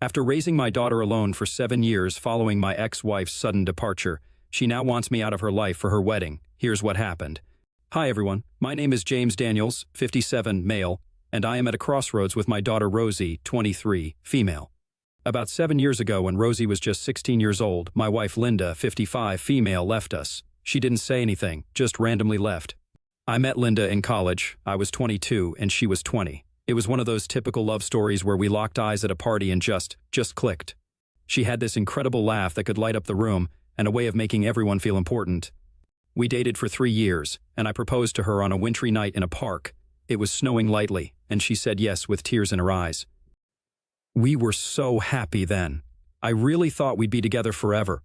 After raising my daughter alone for 7 years following my ex-wife's sudden departure, she now wants me out of her life for her wedding. Here's what happened. Hi everyone, my name is James Daniels, 57, male, and I am at a crossroads with my daughter Rosie, 23, female. About 7 years ago when Rosie was just 16 years old, my wife Linda, 55, female, left us. She didn't say anything, just randomly left. I met Linda in college. I was 22 and she was 20. It was one of those typical love stories where we locked eyes at a party and just clicked. She had this incredible laugh that could light up the room and a way of making everyone feel important. We dated for 3 years, and I proposed to her on a wintry night in a park. It was snowing lightly, and she said yes with tears in her eyes. We were so happy then. I really thought we'd be together forever.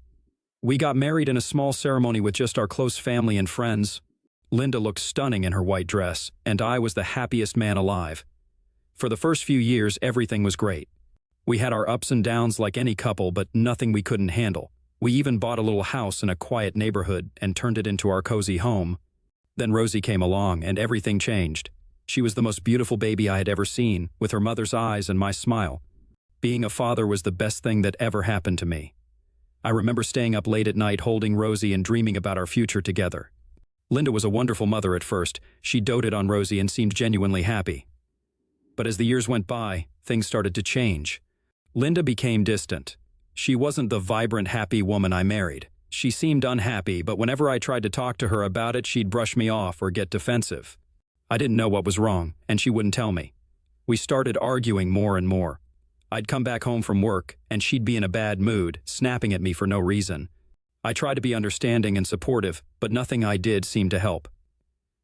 We got married in a small ceremony with just our close family and friends. Linda looked stunning in her white dress, and I was the happiest man alive. For the first few years, everything was great. We had our ups and downs like any couple, but nothing we couldn't handle. We even bought a little house in a quiet neighborhood and turned it into our cozy home. Then Rosie came along, and everything changed. She was the most beautiful baby I had ever seen, with her mother's eyes and my smile. Being a father was the best thing that ever happened to me. I remember staying up late at night holding Rosie and dreaming about our future together. Linda was a wonderful mother at first. She doted on Rosie and seemed genuinely happy. But as the years went by, things started to change. Linda became distant. She wasn't the vibrant, happy woman I married. She seemed unhappy, but whenever I tried to talk to her about it, she'd brush me off or get defensive. I didn't know what was wrong, and she wouldn't tell me. We started arguing more and more. I'd come back home from work, and she'd be in a bad mood, snapping at me for no reason. I tried to be understanding and supportive, but nothing I did seemed to help.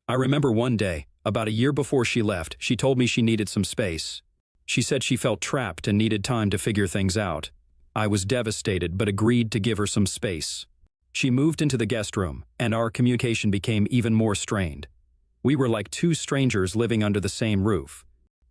I remember one day, about a year before she left, she told me she needed some space. She said she felt trapped and needed time to figure things out. I was devastated but agreed to give her some space. She moved into the guest room, and our communication became even more strained. We were like two strangers living under the same roof.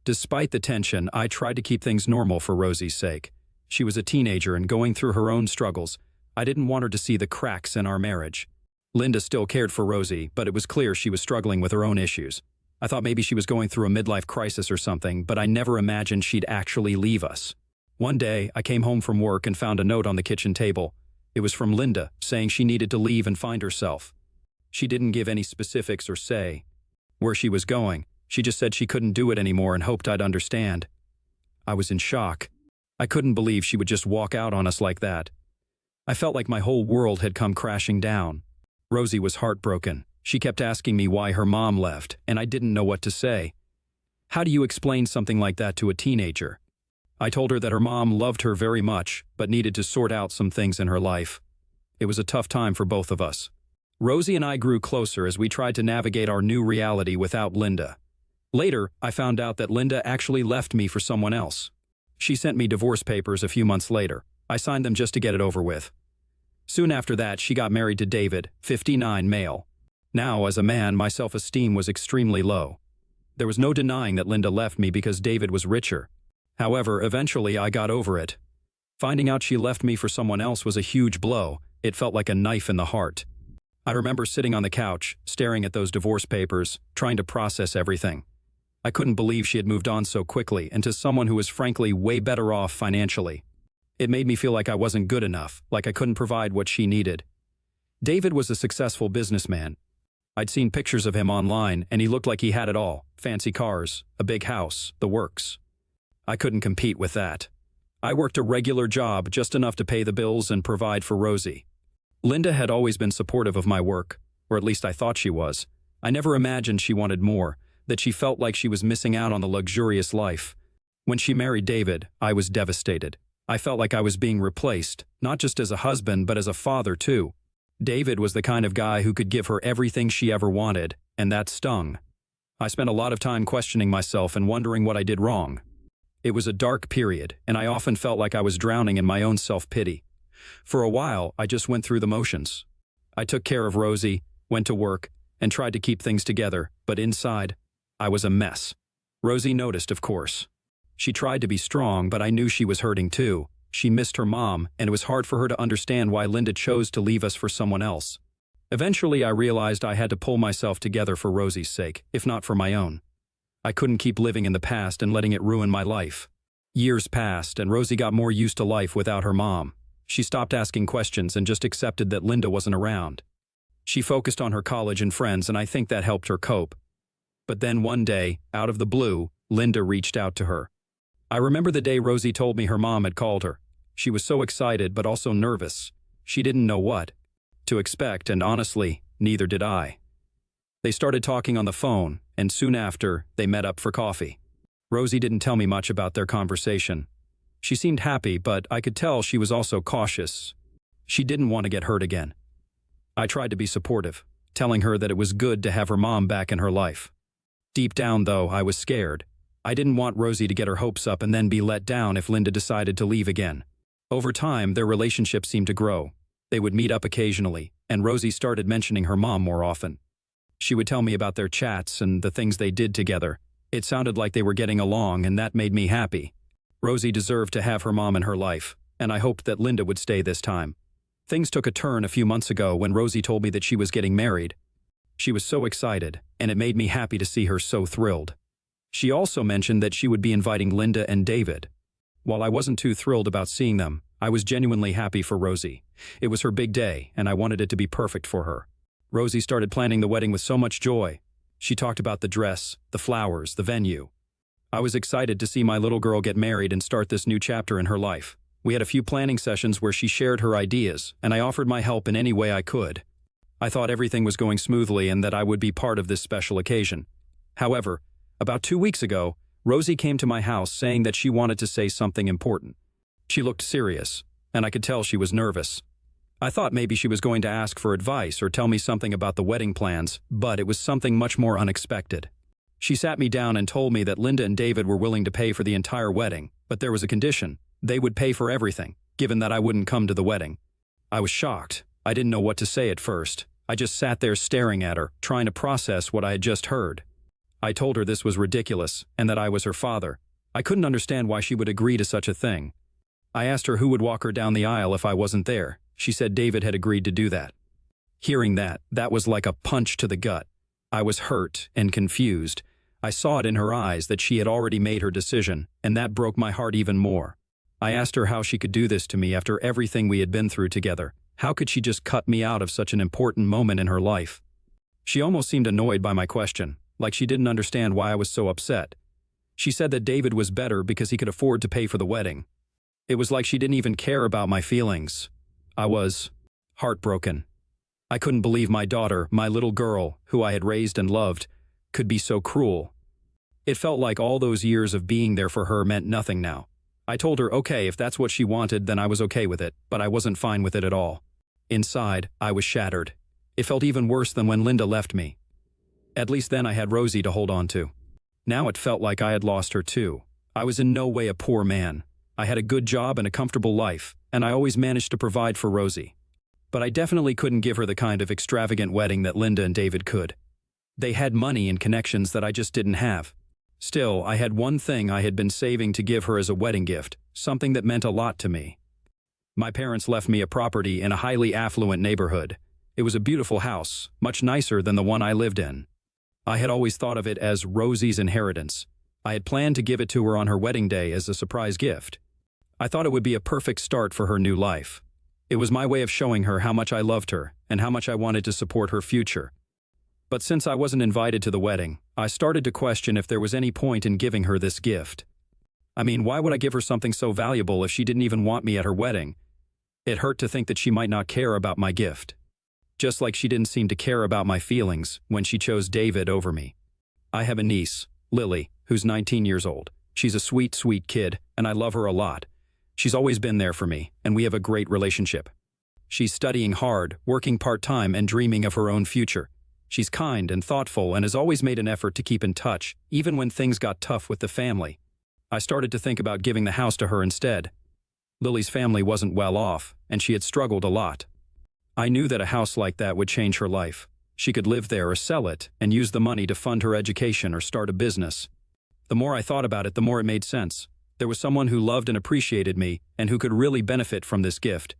Despite the tension, I tried to keep things normal for Rosie's sake. She was a teenager and going through her own struggles. I didn't want her to see the cracks in our marriage. Linda still cared for Rosie, but it was clear she was struggling with her own issues. I thought maybe she was going through a midlife crisis or something, but I never imagined she'd actually leave us. One day, I came home from work and found a note on the kitchen table. It was from Linda, saying she needed to leave and find herself. She didn't give any specifics or say where she was going. She just said she couldn't do it anymore and hoped I'd understand. I was in shock. I couldn't believe she would just walk out on us like that. I felt like my whole world had come crashing down. Rosie was heartbroken. She kept asking me why her mom left, and I didn't know what to say. How do you explain something like that to a teenager? I told her that her mom loved her very much, but needed to sort out some things in her life. It was a tough time for both of us. Rosie and I grew closer as we tried to navigate our new reality without Linda. Later, I found out that Linda actually left me for someone else. She sent me divorce papers a few months later. I signed them just to get it over with. Soon after that, she got married to David, 59, male. Now, as a man, my self-esteem was extremely low. There was no denying that Linda left me because David was richer. However, eventually I got over it. Finding out she left me for someone else was a huge blow. It felt like a knife in the heart. I remember sitting on the couch, staring at those divorce papers, trying to process everything. I couldn't believe she had moved on so quickly and to someone who was frankly way better off financially. It made me feel like I wasn't good enough, like I couldn't provide what she needed. David was a successful businessman. I'd seen pictures of him online, and he looked like he had it all: fancy cars, a big house, the works. I couldn't compete with that. I worked a regular job, just enough to pay the bills and provide for Rosie. Linda had always been supportive of my work, or at least I thought she was. I never imagined she wanted more, that she felt like she was missing out on the luxurious life. When she married David, I was devastated. I felt like I was being replaced, not just as a husband, but as a father too. David was the kind of guy who could give her everything she ever wanted, and that stung. I spent a lot of time questioning myself and wondering what I did wrong. It was a dark period, and I often felt like I was drowning in my own self-pity. For a while, I just went through the motions. I took care of Rosie, went to work, and tried to keep things together, but inside, I was a mess. Rosie noticed, of course. She tried to be strong, but I knew she was hurting too. She missed her mom, and it was hard for her to understand why Linda chose to leave us for someone else. Eventually, I realized I had to pull myself together for Rosie's sake, if not for my own. I couldn't keep living in the past and letting it ruin my life. Years passed, and Rosie got more used to life without her mom. She stopped asking questions and just accepted that Linda wasn't around. She focused on her college and friends, and I think that helped her cope. But then one day, out of the blue, Linda reached out to her. I remember the day Rosie told me her mom had called her. She was so excited but also nervous. She didn't know what to expect, and honestly, neither did I. They started talking on the phone, and soon after, they met up for coffee. Rosie didn't tell me much about their conversation. She seemed happy, but I could tell she was also cautious. She didn't want to get hurt again. I tried to be supportive, telling her that it was good to have her mom back in her life. Deep down, though, I was scared. I didn't want Rosie to get her hopes up and then be let down if Linda decided to leave again. Over time, their relationship seemed to grow. They would meet up occasionally, and Rosie started mentioning her mom more often. She would tell me about their chats and the things they did together. It sounded like they were getting along, and that made me happy. Rosie deserved to have her mom in her life, and I hoped that Linda would stay this time. Things took a turn a few months ago when Rosie told me that she was getting married. She was so excited, and it made me happy to see her so thrilled. She also mentioned that she would be inviting Linda and David. While I wasn't too thrilled about seeing them, I was genuinely happy for Rosie. It was her big day, and I wanted it to be perfect for her. Rosie started planning the wedding with so much joy. She talked about the dress, the flowers, the venue. I was excited to see my little girl get married and start this new chapter in her life. We had a few planning sessions where she shared her ideas, and I offered my help in any way I could. I thought everything was going smoothly and that I would be part of this special occasion. However, about 2 weeks ago, Rosie came to my house saying that she wanted to say something important. She looked serious, and I could tell she was nervous. I thought maybe she was going to ask for advice or tell me something about the wedding plans, but it was something much more unexpected. She sat me down and told me that Linda and David were willing to pay for the entire wedding, but there was a condition. They would pay for everything, given that I wouldn't come to the wedding. I was shocked. I didn't know what to say at first. I just sat there staring at her, trying to process what I had just heard. I told her this was ridiculous and that I was her father. I couldn't understand why she would agree to such a thing. I asked her who would walk her down the aisle if I wasn't there. She said David had agreed to do that. Hearing that was like a punch to the gut. I was hurt and confused. I saw it in her eyes that she had already made her decision, and that broke my heart even more. I asked her how she could do this to me after everything we had been through together. How could she just cut me out of such an important moment in her life? She almost seemed annoyed by my question, like she didn't understand why I was so upset. She said that David was better because he could afford to pay for the wedding. It was like she didn't even care about my feelings. I was heartbroken. I couldn't believe my daughter, my little girl, who I had raised and loved, could be so cruel. It felt like all those years of being there for her meant nothing now. I told her, okay, if that's what she wanted, then I was okay with it, but I wasn't fine with it at all. Inside, I was shattered. It felt even worse than when Linda left me. At least then I had Rosie to hold on to. Now it felt like I had lost her too. I was in no way a poor man. I had a good job and a comfortable life, and I always managed to provide for Rosie. But I definitely couldn't give her the kind of extravagant wedding that Linda and David could. They had money and connections that I just didn't have. Still, I had one thing I had been saving to give her as a wedding gift, something that meant a lot to me. My parents left me a property in a highly affluent neighborhood. It was a beautiful house, much nicer than the one I lived in. I had always thought of it as Rosie's inheritance. I had planned to give it to her on her wedding day as a surprise gift. I thought it would be a perfect start for her new life. It was my way of showing her how much I loved her and how much I wanted to support her future. But since I wasn't invited to the wedding, I started to question if there was any point in giving her this gift. I mean, why would I give her something so valuable if she didn't even want me at her wedding? It hurt to think that she might not care about my gift. Just like she didn't seem to care about my feelings when she chose David over me. I have a niece, Lily, who's 19 years old. She's a sweet, sweet kid, and I love her a lot. She's always been there for me, and we have a great relationship. She's studying hard, working part-time, and dreaming of her own future. She's kind and thoughtful and has always made an effort to keep in touch, even when things got tough with the family. I started to think about giving the house to her instead. Lily's family wasn't well off, and she had struggled a lot. I knew that a house like that would change her life. She could live there or sell it and use the money to fund her education or start a business. The more I thought about it, the more it made sense. There was someone who loved and appreciated me and who could really benefit from this gift.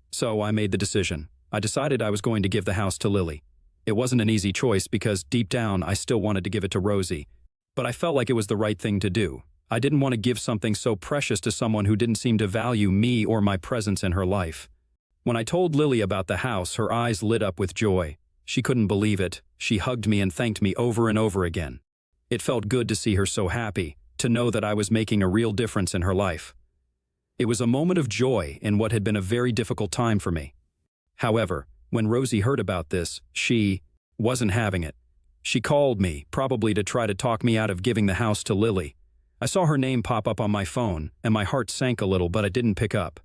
So I made the decision. I decided I was going to give the house to Lily. It wasn't an easy choice because deep down I still wanted to give it to Rosie. But I felt like it was the right thing to do. I didn't want to give something so precious to someone who didn't seem to value me or my presence in her life. When I told Lily about the house, her eyes lit up with joy. She couldn't believe it. She hugged me and thanked me over and over again. It felt good to see her so happy, to know that I was making a real difference in her life. It was a moment of joy in what had been a very difficult time for me. However, when Rosie heard about this, she wasn't having it. She called me, probably to try to talk me out of giving the house to Lily. I saw her name pop up on my phone, and my heart sank a little, but I didn't pick up.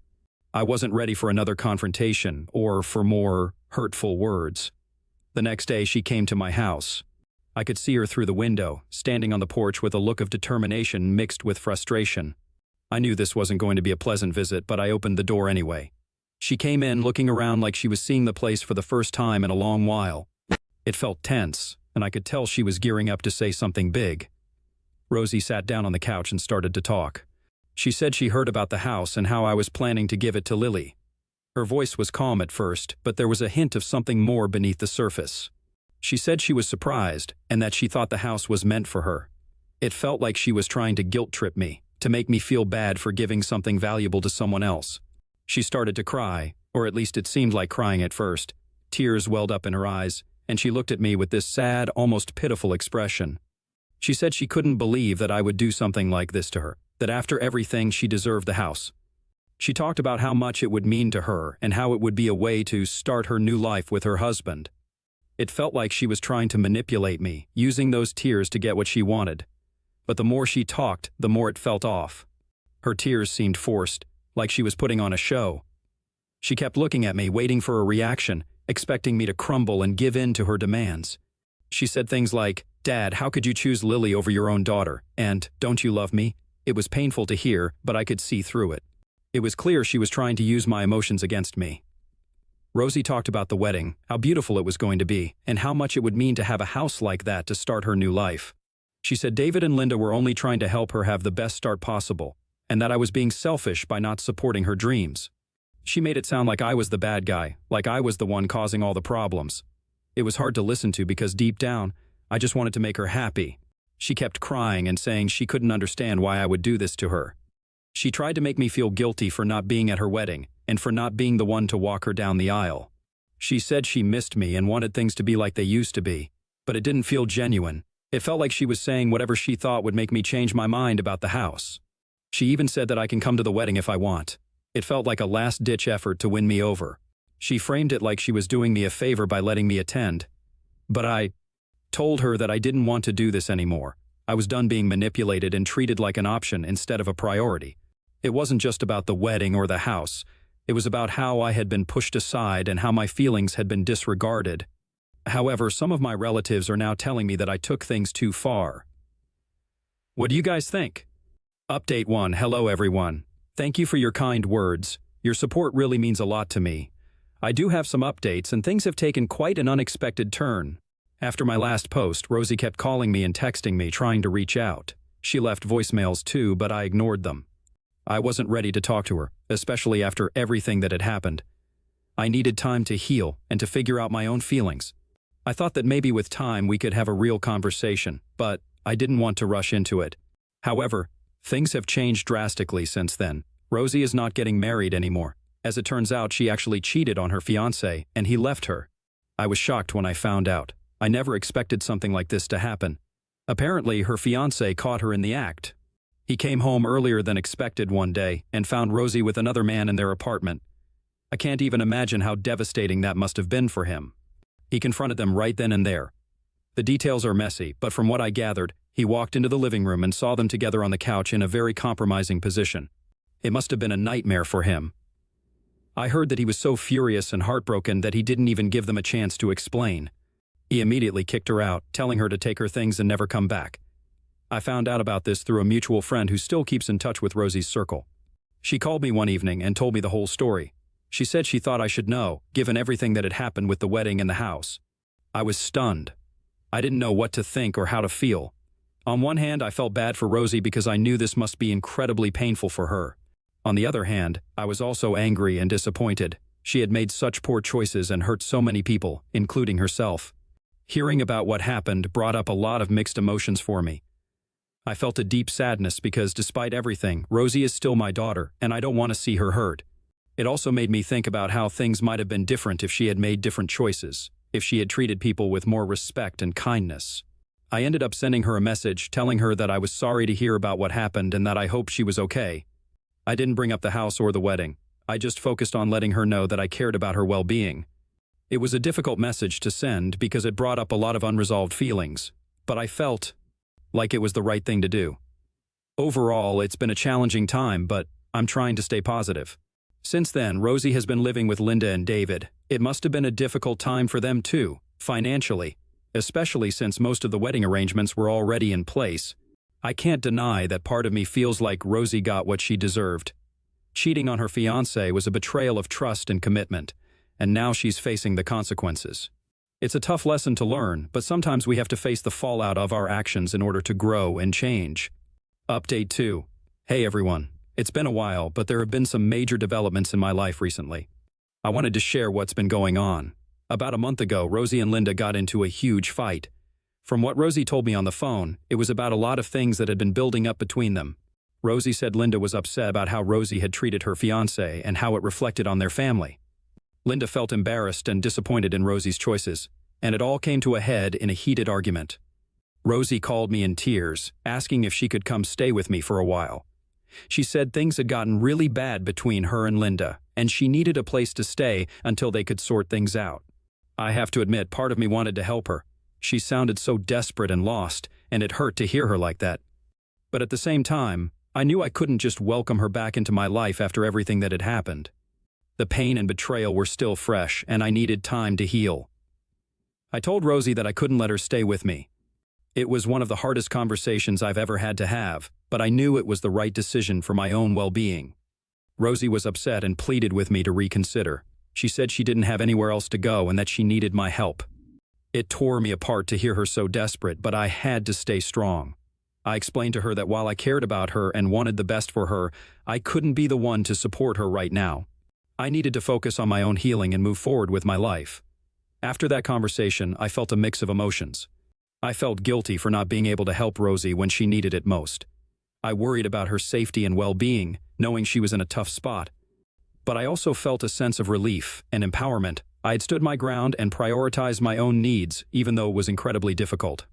I wasn't ready for another confrontation or for more hurtful words. The next day, she came to my house. I could see her through the window, standing on the porch with a look of determination mixed with frustration. I knew this wasn't going to be a pleasant visit, but I opened the door anyway. She came in looking around like she was seeing the place for the first time in a long while. It felt tense, and I could tell she was gearing up to say something big. Rosie sat down on the couch and started to talk. She said she heard about the house and how I was planning to give it to Lily. Her voice was calm at first, but there was a hint of something more beneath the surface. She said she was surprised and that she thought the house was meant for her. It felt like she was trying to guilt-trip me, to make me feel bad for giving something valuable to someone else. She started to cry, or at least it seemed like crying at first. Tears welled up in her eyes, and she looked at me with this sad, almost pitiful expression. She said she couldn't believe that I would do something like this to her, that after everything she deserved the house. She talked about how much it would mean to her and how it would be a way to start her new life with her husband. It felt like she was trying to manipulate me, using those tears to get what she wanted. But the more she talked, the more it felt off. Her tears seemed forced, like she was putting on a show. She kept looking at me, waiting for a reaction, expecting me to crumble and give in to her demands. She said things like, "Dad, how could you choose Lily over your own daughter?" And, "Don't you love me?" It was painful to hear, but I could see through it. It was clear she was trying to use my emotions against me. Rosie talked about the wedding, how beautiful it was going to be, and how much it would mean to have a house like that to start her new life. She said David and Linda were only trying to help her have the best start possible, and that I was being selfish by not supporting her dreams. She made it sound like I was the bad guy, like I was the one causing all the problems. It was hard to listen to because deep down, I just wanted to make her happy. She kept crying and saying she couldn't understand why I would do this to her. She tried to make me feel guilty for not being at her wedding and for not being the one to walk her down the aisle. She said she missed me and wanted things to be like they used to be, but it didn't feel genuine. It felt like she was saying whatever she thought would make me change my mind about the house. She even said that I can come to the wedding if I want. It felt like a last-ditch effort to win me over. She framed it like she was doing me a favor by letting me attend. But I told her that I didn't want to do this anymore. I was done being manipulated and treated like an option instead of a priority. It wasn't just about the wedding or the house. It was about how I had been pushed aside and how my feelings had been disregarded. However, some of my relatives are now telling me that I took things too far. What do you guys think? Update 1. Hello everyone. Thank you for your kind words. Your support really means a lot to me. I do have some updates and things have taken quite an unexpected turn. After my last post, Rosie kept calling me and texting me, trying to reach out. She left voicemails too, but I ignored them. I wasn't ready to talk to her, especially after everything that had happened. I needed time to heal and to figure out my own feelings. I thought that maybe with time we could have a real conversation, but I didn't want to rush into it. However, things have changed drastically since then. Rosie is not getting married anymore. As it turns out, she actually cheated on her fiancé, and he left her. I was shocked when I found out. I never expected something like this to happen. Apparently, her fiancé caught her in the act. He came home earlier than expected one day and found Rosie with another man in their apartment. I can't even imagine how devastating that must have been for him. He confronted them right then and there. The details are messy, but from what I gathered, he walked into the living room and saw them together on the couch in a very compromising position. It must have been a nightmare for him. I heard that he was so furious and heartbroken that he didn't even give them a chance to explain. He immediately kicked her out, telling her to take her things and never come back. I found out about this through a mutual friend who still keeps in touch with Rosie's circle. She called me one evening and told me the whole story. She said she thought I should know, given everything that had happened with the wedding and the house. I was stunned. I didn't know what to think or how to feel. On one hand, I felt bad for Rosie because I knew this must be incredibly painful for her. On the other hand, I was also angry and disappointed. She had made such poor choices and hurt so many people, including herself. Hearing about what happened brought up a lot of mixed emotions for me. I felt a deep sadness because despite everything, Rosie is still my daughter, and I don't want to see her hurt. It also made me think about how things might have been different if she had made different choices, if she had treated people with more respect and kindness. I ended up sending her a message telling her that I was sorry to hear about what happened and that I hoped she was okay. I didn't bring up the house or the wedding. I just focused on letting her know that I cared about her well-being. It was a difficult message to send because it brought up a lot of unresolved feelings, but I felt like it was the right thing to do. Overall, it's been a challenging time, but I'm trying to stay positive. Since then, Rosie has been living with Linda and David. It must have been a difficult time for them too, financially, especially since most of the wedding arrangements were already in place. I can't deny that part of me feels like Rosie got what she deserved. Cheating on her fiancé was a betrayal of trust and commitment, and now she's facing the consequences. It's a tough lesson to learn, but sometimes we have to face the fallout of our actions in order to grow and change. Update 2. Hey everyone. It's been a while, but there have been some major developments in my life recently. I wanted to share what's been going on. About a month ago, Rosie and Linda got into a huge fight. From what Rosie told me on the phone, it was about a lot of things that had been building up between them. Rosie said Linda was upset about how Rosie had treated her fiancé and how it reflected on their family. Linda felt embarrassed and disappointed in Rosie's choices, and it all came to a head in a heated argument. Rosie called me in tears, asking if she could come stay with me for a while. She said things had gotten really bad between her and Linda, and she needed a place to stay until they could sort things out. I have to admit, part of me wanted to help her. She sounded so desperate and lost, and it hurt to hear her like that. But at the same time, I knew I couldn't just welcome her back into my life after everything that had happened. The pain and betrayal were still fresh, and I needed time to heal. I told Rosie that I couldn't let her stay with me. It was one of the hardest conversations I've ever had to have, but I knew it was the right decision for my own well-being. Rosie was upset and pleaded with me to reconsider. She said she didn't have anywhere else to go and that she needed my help. It tore me apart to hear her so desperate, but I had to stay strong. I explained to her that while I cared about her and wanted the best for her, I couldn't be the one to support her right now. I needed to focus on my own healing and move forward with my life. After that conversation, I felt a mix of emotions. I felt guilty for not being able to help Rosie when she needed it most. I worried about her safety and well-being, knowing she was in a tough spot. But I also felt a sense of relief and empowerment. I had stood my ground and prioritized my own needs, even though it was incredibly difficult.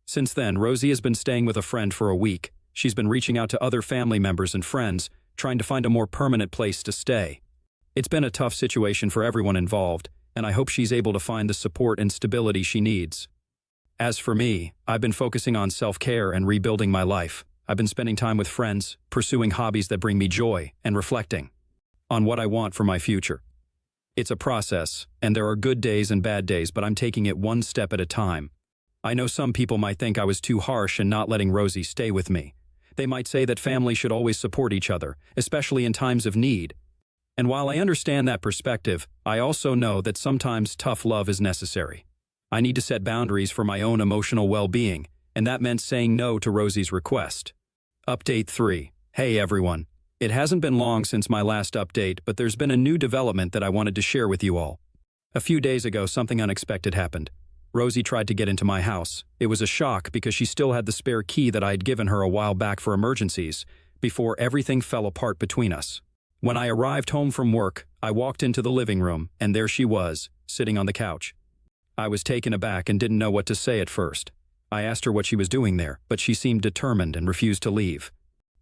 Since then, Rosie has been staying with a friend for a week. She's been reaching out to other family members and friends, trying to find a more permanent place to stay. It's been a tough situation for everyone involved, and I hope she's able to find the support and stability she needs. As for me, I've been focusing on self-care and rebuilding my life. I've been spending time with friends, pursuing hobbies that bring me joy, and reflecting on what I want for my future. It's a process, and there are good days and bad days, but I'm taking it one step at a time. I know some people might think I was too harsh in not letting Rosie stay with me. They might say that family should always support each other, especially in times of need. And while I understand that perspective, I also know that sometimes tough love is necessary. I need to set boundaries for my own emotional well-being, and that meant saying no to Rosie's request. Update 3. Hey everyone. It hasn't been long since my last update, but there's been a new development that I wanted to share with you all. A few days ago, something unexpected happened. Rosie tried to get into my house. It was a shock because she still had the spare key that I had given her a while back for emergencies, before everything fell apart between us. When I arrived home from work, I walked into the living room, and there she was, sitting on the couch. I was taken aback and didn't know what to say at first. I asked her what she was doing there, but she seemed determined and refused to leave.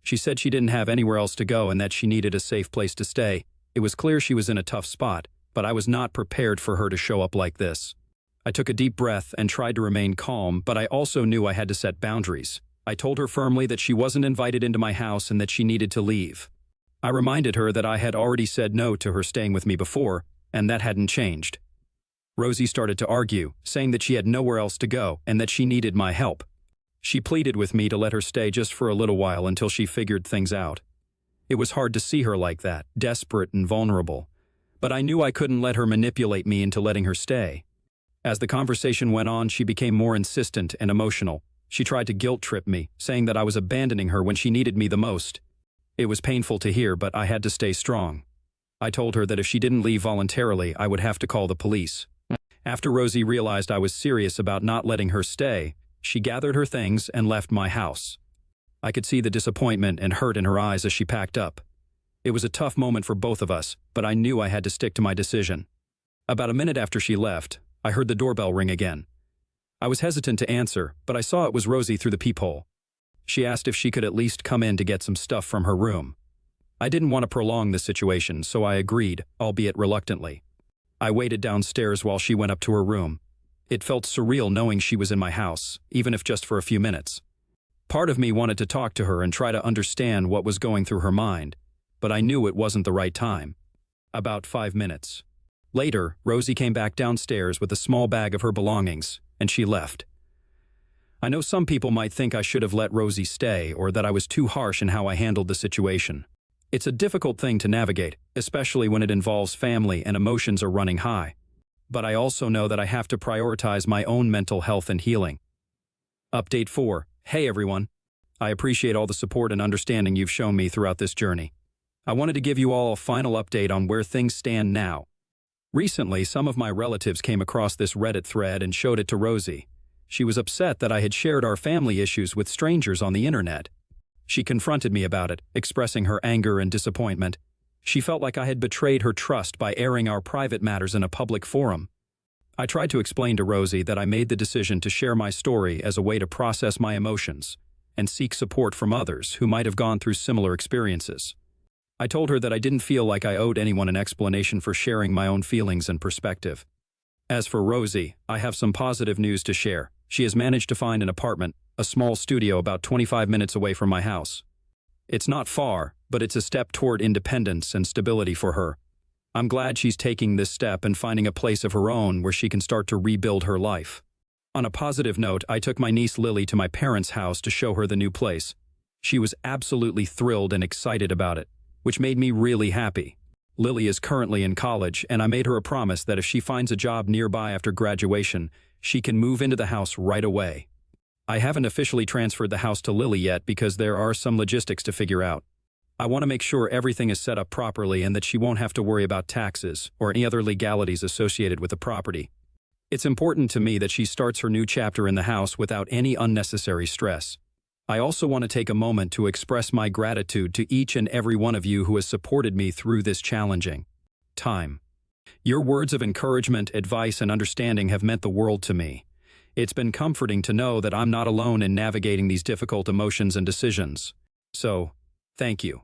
She said she didn't have anywhere else to go and that she needed a safe place to stay. It was clear she was in a tough spot, but I was not prepared for her to show up like this. I took a deep breath and tried to remain calm, but I also knew I had to set boundaries. I told her firmly that she wasn't invited into my house and that she needed to leave. I reminded her that I had already said no to her staying with me before, and that hadn't changed. Rosie started to argue, saying that she had nowhere else to go and that she needed my help. She pleaded with me to let her stay just for a little while until she figured things out. It was hard to see her like that, desperate and vulnerable. But I knew I couldn't let her manipulate me into letting her stay. As the conversation went on, she became more insistent and emotional. She tried to guilt-trip me, saying that I was abandoning her when she needed me the most. It was painful to hear, but I had to stay strong. I told her that if she didn't leave voluntarily, I would have to call the police. After Rosie realized I was serious about not letting her stay, she gathered her things and left my house. I could see the disappointment and hurt in her eyes as she packed up. It was a tough moment for both of us, but I knew I had to stick to my decision. About a minute after she left, I heard the doorbell ring again. I was hesitant to answer, but I saw it was Rosie through the peephole. She asked if she could at least come in to get some stuff from her room. I didn't want to prolong this situation, so I agreed, albeit reluctantly. I waited downstairs while she went up to her room. It felt surreal knowing she was in my house, even if just for a few minutes. Part of me wanted to talk to her and try to understand what was going through her mind, but I knew it wasn't the right time. About 5 minutes. Later, Rosie came back downstairs with a small bag of her belongings, and she left. I know some people might think I should have let Rosie stay or that I was too harsh in how I handled the situation. It's a difficult thing to navigate, especially when it involves family and emotions are running high. But I also know that I have to prioritize my own mental health and healing. Update 4. Hey everyone. I appreciate all the support and understanding you've shown me throughout this journey. I wanted to give you all a final update on where things stand now. Recently, some of my relatives came across this Reddit thread and showed it to Rosie. She was upset that I had shared our family issues with strangers on the internet. She confronted me about it, expressing her anger and disappointment. She felt like I had betrayed her trust by airing our private matters in a public forum. I tried to explain to Rosie that I made the decision to share my story as a way to process my emotions and seek support from others who might have gone through similar experiences. I told her that I didn't feel like I owed anyone an explanation for sharing my own feelings and perspective. As for Rosie, I have some positive news to share. She has managed to find an apartment, a small studio about 25 minutes away from my house. It's not far, but it's a step toward independence and stability for her. I'm glad she's taking this step and finding a place of her own where she can start to rebuild her life. On a positive note, I took my niece Lily to my parents' house to show her the new place. She was absolutely thrilled and excited about it, which made me really happy. Lily is currently in college, and I made her a promise that if she finds a job nearby after graduation, she can move into the house right away. I haven't officially transferred the house to Lily yet because there are some logistics to figure out. I want to make sure everything is set up properly and that she won't have to worry about taxes or any other legalities associated with the property. It's important to me that she starts her new chapter in the house without any unnecessary stress. I also want to take a moment to express my gratitude to each and every one of you who has supported me through this challenging time. Your words of encouragement, advice, and understanding have meant the world to me. It's been comforting to know that I'm not alone in navigating these difficult emotions and decisions. So, thank you.